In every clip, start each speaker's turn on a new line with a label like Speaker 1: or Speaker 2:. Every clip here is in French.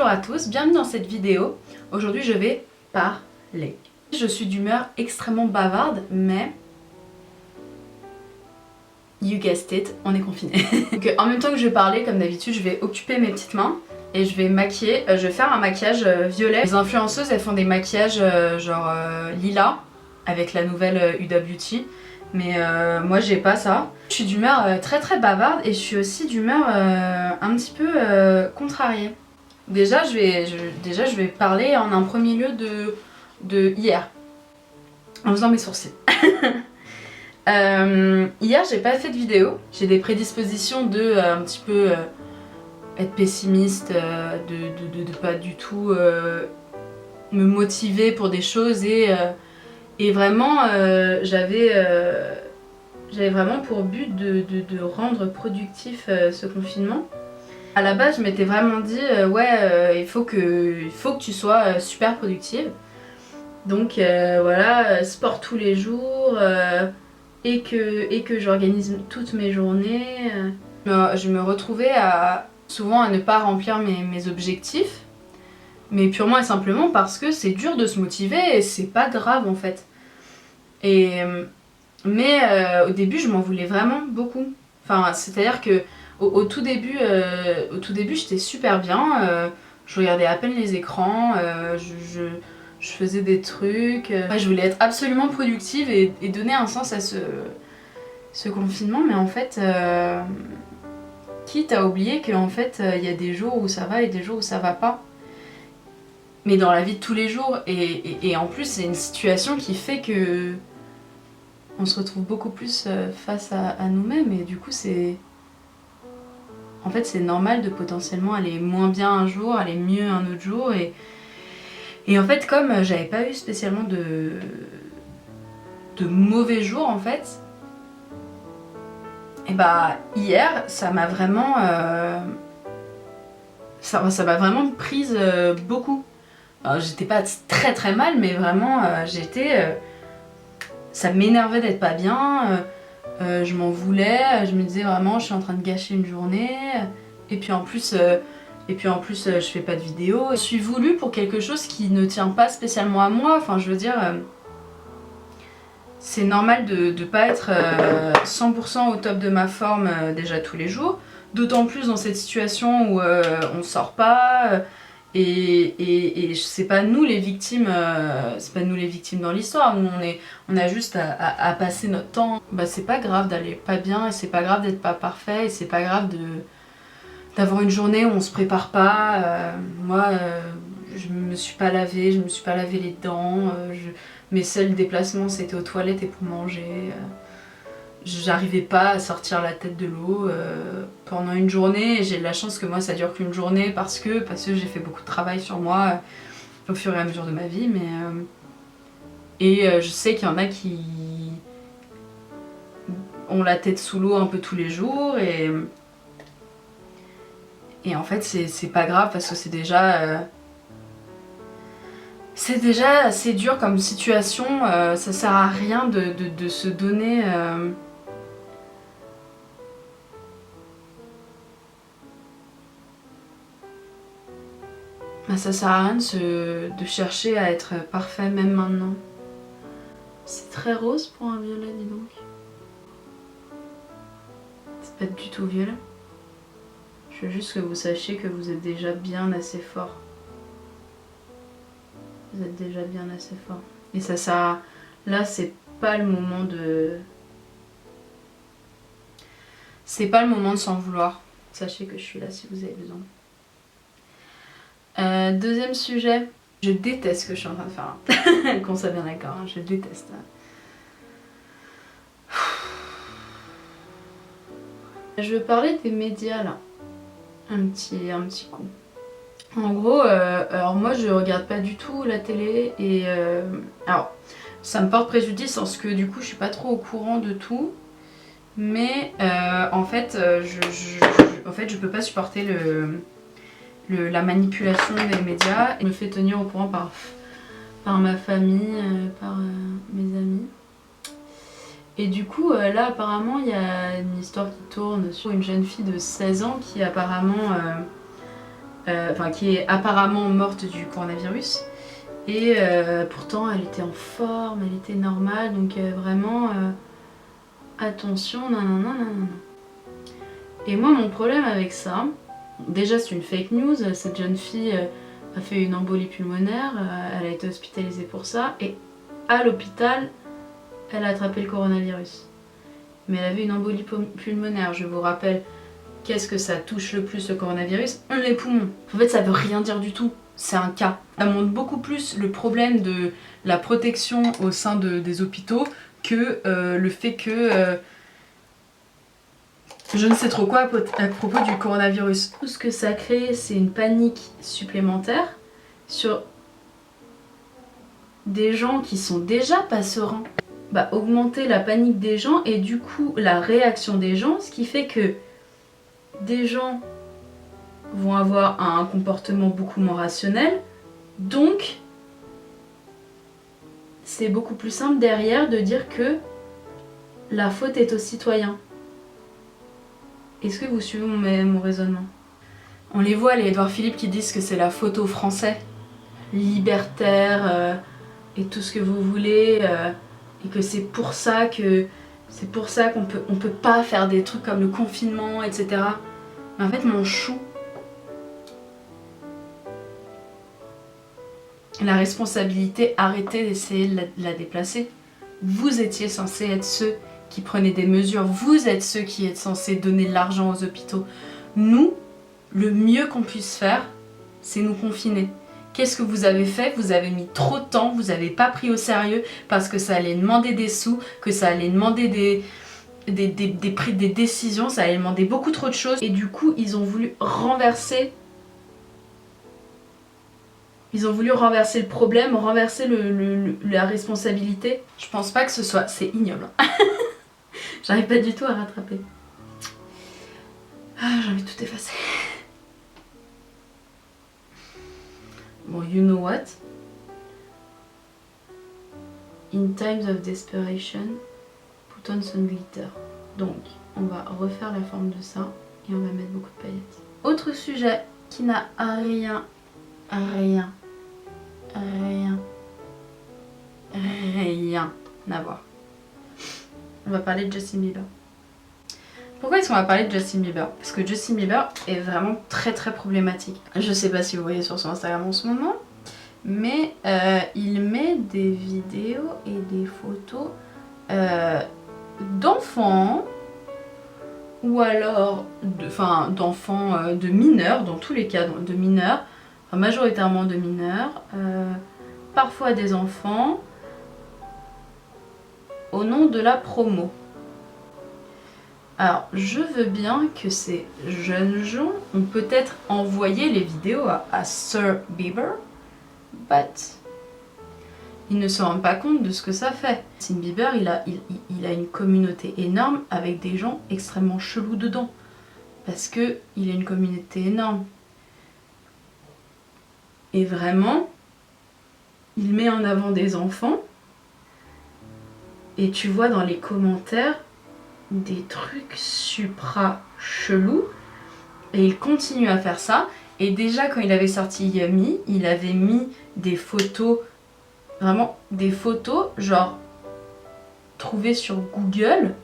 Speaker 1: Bonjour à tous, bienvenue dans cette vidéo. Aujourd'hui je vais parler. Je suis d'humeur extrêmement bavarde, mais you guessed it, on est confiné. Donc en même temps que je vais parler, comme d'habitude, je vais occuper mes petites mains et je vais maquiller. Je vais faire un maquillage violet. Les influenceuses, elles font des maquillages genre lilas avec la nouvelle Huda Beauty. Mais moi j'ai pas ça. Je suis d'humeur très bavarde et je suis aussi d'humeur un petit peu contrariée. Déjà je vais parler en un premier lieu de hier, en faisant mes sourcils. Hier j'ai pas fait de vidéo, j'ai des prédispositions de un petit peu être pessimiste, de pas du tout me motiver pour des choses et vraiment j'avais vraiment pour but de rendre productif ce confinement. À la base je m'étais vraiment dit il faut que tu sois super productive. Donc voilà, sport tous les jours et que j'organise toutes mes journées. Je me retrouvais souvent à ne pas remplir mes objectifs, mais purement et simplement parce que c'est dur de se motiver et c'est pas grave en fait. Mais au début je m'en voulais vraiment beaucoup. Enfin, c'est-à-dire que au tout début j'étais super bien, je regardais à peine les écrans, je faisais des trucs, je voulais être absolument productive et donner un sens à ce confinement, mais en fait, quitte à oublier qu'en fait, il y a des jours où ça va et des jours où ça va pas. Mais dans la vie de tous les jours, et en plus, c'est une situation qui fait que on se retrouve beaucoup plus face à nous-mêmes, et du coup, en fait, c'est normal de potentiellement aller moins bien un jour, aller mieux un autre jour, et en fait, comme j'avais pas eu spécialement de mauvais jours en fait, et bah hier ça m'a vraiment ça m'a vraiment prise beaucoup. Alors, j'étais pas très mal, mais vraiment ça m'énervait d'être pas bien, je m'en voulais, je me disais vraiment je suis en train de gâcher une journée, et puis en plus je fais pas de vidéo. Je suis voulue pour quelque chose qui ne tient pas spécialement à moi, enfin je veux dire, c'est normal de pas être 100% au top de ma forme déjà tous les jours, d'autant plus dans cette situation où on sort pas, et c'est pas nous les victimes, dans l'histoire. Nous on a juste à passer notre temps. Bah c'est pas grave d'aller pas bien, et c'est pas grave d'être pas parfait, et c'est pas grave d'avoir une journée où on se prépare pas. Moi je me suis pas lavée les dents, mes seuls déplacements c'était aux toilettes et pour manger. J'arrivais pas à sortir la tête de l'eau pendant une journée, et j'ai de la chance que moi ça dure qu'une journée parce que j'ai fait beaucoup de travail sur moi au fur et à mesure de ma vie, je sais qu'il y en a qui ont la tête sous l'eau un peu tous les jours, et en fait c'est pas grave parce que c'est déjà assez dur comme situation, ça sert à rien de se donner ça sert à rien de chercher à être parfait même maintenant. C'est très rose pour un violet, dis donc. C'est pas du tout violet. Je veux juste que vous sachiez que vous êtes déjà bien assez fort. Vous êtes déjà bien assez fort. Et ça là c'est pas le moment c'est pas le moment de s'en vouloir. Sachez que je suis là si vous avez besoin. Deuxième sujet, je déteste ce que je suis en train de faire. Qu'on soit bien d'accord, hein, je déteste. Je vais parler des médias là, un petit coup. En gros, alors moi je regarde pas du tout la télé, et alors ça me porte préjudice parce que du coup je suis pas trop au courant de tout, mais en fait je peux pas supporter la manipulation des médias, et me fait tenir au courant par ma famille, par mes amis. Et du coup là apparemment il y a une histoire qui tourne sur une jeune fille de 16 ans qui apparemment enfin qui est apparemment morte du coronavirus. Et pourtant elle était en forme, elle était normale, donc vraiment attention, nanana, nanana. Et moi mon problème avec ça, déjà c'est une fake news, cette jeune fille a fait une embolie pulmonaire, elle a été hospitalisée pour ça, et à l'hôpital, elle a attrapé le coronavirus. Mais elle avait une embolie pulmonaire, je vous rappelle, qu'est-ce que ça touche le plus le coronavirus? Les poumons. En fait ça veut rien dire du tout, c'est un cas. Ça montre beaucoup plus le problème de la protection au sein des hôpitaux que le fait que je ne sais trop quoi à propos du coronavirus. Tout ce que ça crée, c'est une panique supplémentaire sur des gens qui sont déjà pas sereins. Bah, augmenter la panique des gens et du coup la réaction des gens, ce qui fait que des gens vont avoir un comportement beaucoup moins rationnel, donc c'est beaucoup plus simple derrière de dire que la faute est aux citoyens. Est-ce que vous suivez mon raisonnement? On les voit, les Édouard Philippe qui disent que c'est la faute aux Français, libertaires et tout ce que vous voulez, et que c'est pour ça qu'on peut pas faire des trucs comme le confinement, etc. Mais en fait, mon chou, la responsabilité, arrêtez d'essayer de la déplacer. Vous étiez censés être ceux qui prenaient des mesures, vous êtes ceux qui êtes censés donner de l'argent aux hôpitaux. Nous, le mieux qu'on puisse faire, c'est nous confiner. Qu'est-ce que vous avez fait? Vous avez mis trop de temps, vous n'avez pas pris au sérieux parce que ça allait demander des sous, que ça allait demander des décisions, ça allait demander beaucoup trop de choses. Et du coup, ils ont voulu renverser le problème, renverser la responsabilité. Je pense pas que ce soit... C'est ignoble. J'arrive pas du tout à rattraper. Ah, j'ai envie de tout effacer. Bon, you know what? In times of desperation, put on some glitter. Donc, on va refaire la forme de ça et on va mettre beaucoup de paillettes. Autre sujet qui n'a rien à voir. On va parler de Justin Bieber. Pourquoi est-ce qu'on va parler de Justin Bieber? Parce que Justin Bieber est vraiment très problématique. Je sais pas si vous voyez sur son Instagram en ce moment, mais il met des vidéos et des photos d'enfants ou alors d'enfants, de mineurs, dans tous les cas de mineurs, enfin, majoritairement de mineurs, parfois des enfants, au nom de la promo. Alors, je veux bien que ces jeunes gens ont peut-être envoyé les vidéos à Sir Bieber, but ils ne se rendent pas compte de ce que ça fait. Justin Bieber, il a une communauté énorme avec des gens extrêmement chelous dedans. Parce que il a une communauté énorme. Et vraiment, il met en avant des enfants. Et tu vois dans les commentaires des trucs supra chelous. Et il continue à faire ça. Et déjà quand il avait sorti Yummy, il avait mis des photos, vraiment des photos genre trouvées sur Google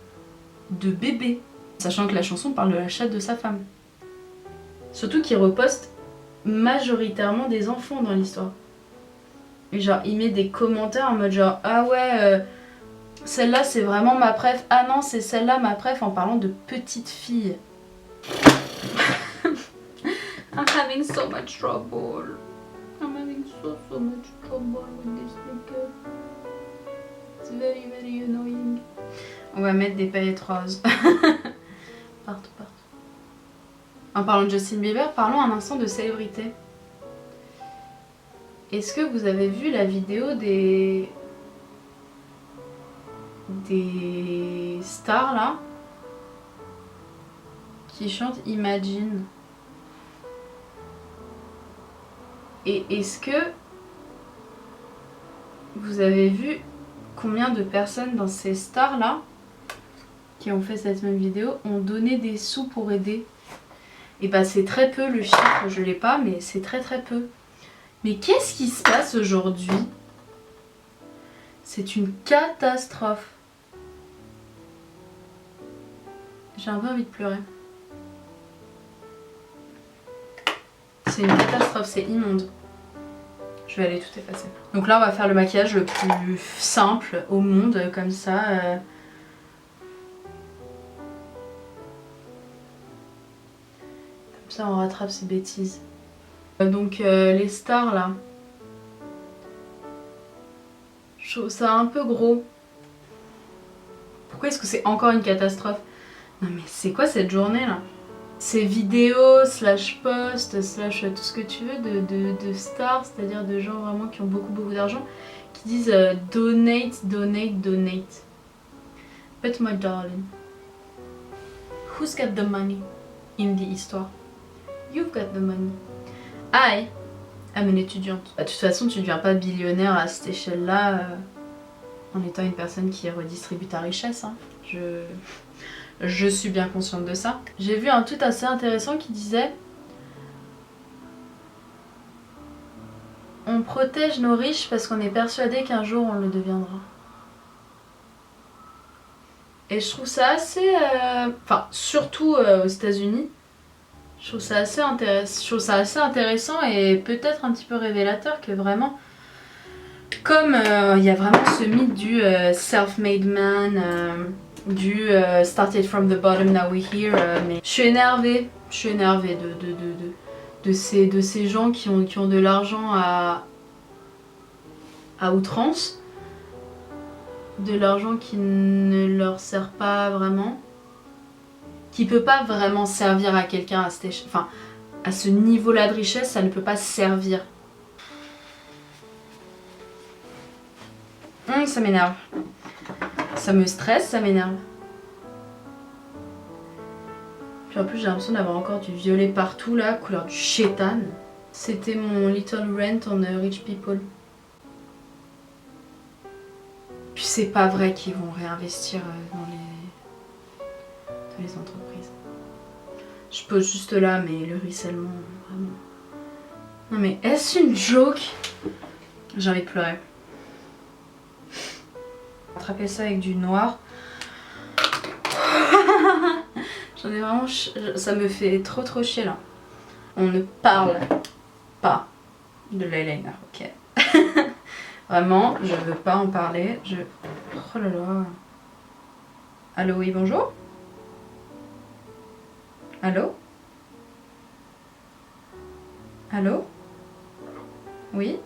Speaker 1: de bébés. Sachant que la chanson parle de la chatte de sa femme. Surtout qu'il reposte majoritairement des enfants dans l'histoire. Et genre il met des commentaires en mode genre ah ouais celle-là c'est vraiment ma préf, ah non c'est celle-là ma préf, en parlant de petites filles. I'm having so much trouble. I'm having so much trouble with this makeup. It's very annoying. On va mettre des paillettes roses. Partout. En parlant de Justin Bieber, parlons un instant de célébrité. Est-ce que vous avez vu la vidéo des stars là qui chantent Imagine? Et est-ce que vous avez vu combien de personnes dans ces stars là qui ont fait cette même vidéo ont donné des sous pour aider? Et bah c'est très peu le chiffre, je l'ai pas, mais c'est très très peu. Mais qu'est-ce qui se passe aujourd'hui? C'est une catastrophe. J'ai un peu envie de pleurer. C'est une catastrophe, c'est immonde. Je vais aller tout effacer. Donc là on va faire le maquillage le plus simple au monde, comme ça. Comme ça on rattrape ces bêtises. Donc les stars là. Je trouve ça un peu gros. Pourquoi est-ce que c'est encore une catastrophe? Non mais c'est quoi cette journée là? Ces vidéos, slash post, slash tout ce que tu veux de stars, c'est-à-dire de gens vraiment qui ont beaucoup d'argent, qui disent donate, donate, donate. But my darling, who's got the money in the histoire? You've got the money. I am une étudiante. Bah, de toute façon, tu ne deviens pas billionnaire à cette échelle-là en étant une personne qui redistribue ta richesse. Hein. Je suis bien consciente de ça. J'ai vu un tweet assez intéressant qui disait: on protège nos riches parce qu'on est persuadé qu'un jour on le deviendra. Et je trouve ça assez... Enfin, surtout aux États-Unis. Je trouve ça assez intéressant et peut-être un petit peu révélateur que vraiment... Comme il y a vraiment ce mythe du self-made man... du started from the bottom, now we're here, mais je suis énervée de ces gens qui ont de l'argent à outrance, de l'argent qui ne leur sert pas vraiment, qui peut pas vraiment servir à quelqu'un à enfin, à ce niveau-là de richesse, ça ne peut pas servir. Ça m'énerve. Ça me stresse, ça m'énerve. Puis en plus j'ai l'impression d'avoir encore du violet partout là, couleur du chétan. C'était mon little rant on rich people. Puis c'est pas vrai qu'ils vont réinvestir dans les entreprises. Je pose juste là, mais le ruissellement, vraiment. Non mais est-ce une joke? J'ai envie de pleurer. Attraper ça avec du noir. J'en ai vraiment... Ça me fait trop chier là. On ne parle pas de l'eyeliner, ok. Vraiment, je veux pas en parler. Oh là là. Allô, oui, bonjour. Allô? Allô? Oui?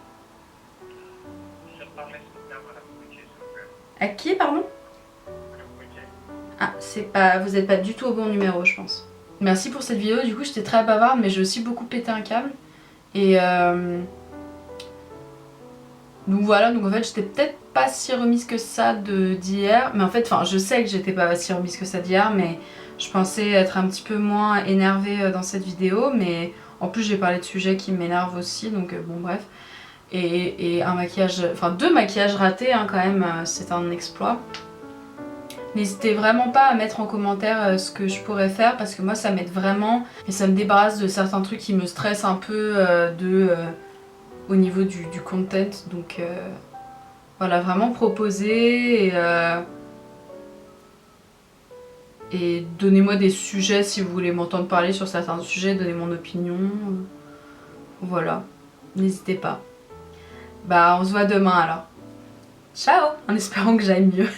Speaker 1: À qui, pardon? Ah, c'est pas... Vous êtes pas du tout au bon numéro, je pense. Merci pour cette vidéo, du coup j'étais très bavarde, mais j'ai aussi beaucoup pété un câble. Et donc voilà, donc en fait j'étais peut-être pas si remise que ça d'hier. Mais en fait, enfin je sais que j'étais pas si remise que ça d'hier, mais je pensais être un petit peu moins énervée dans cette vidéo. Mais en plus j'ai parlé de sujets qui m'énervent aussi, donc bon bref. Et un maquillage, enfin 2 maquillages ratés hein, quand même, c'est un exploit. N'hésitez vraiment pas à mettre en commentaire ce que je pourrais faire parce que moi ça m'aide vraiment et ça me débarrasse de certains trucs qui me stressent un peu au niveau du content. Donc voilà, vraiment proposer et donnez-moi des sujets si vous voulez m'entendre parler sur certains sujets, donnez mon opinion. Voilà, n'hésitez pas. Bah on se voit demain alors. Ciao, en espérant que j'aille mieux.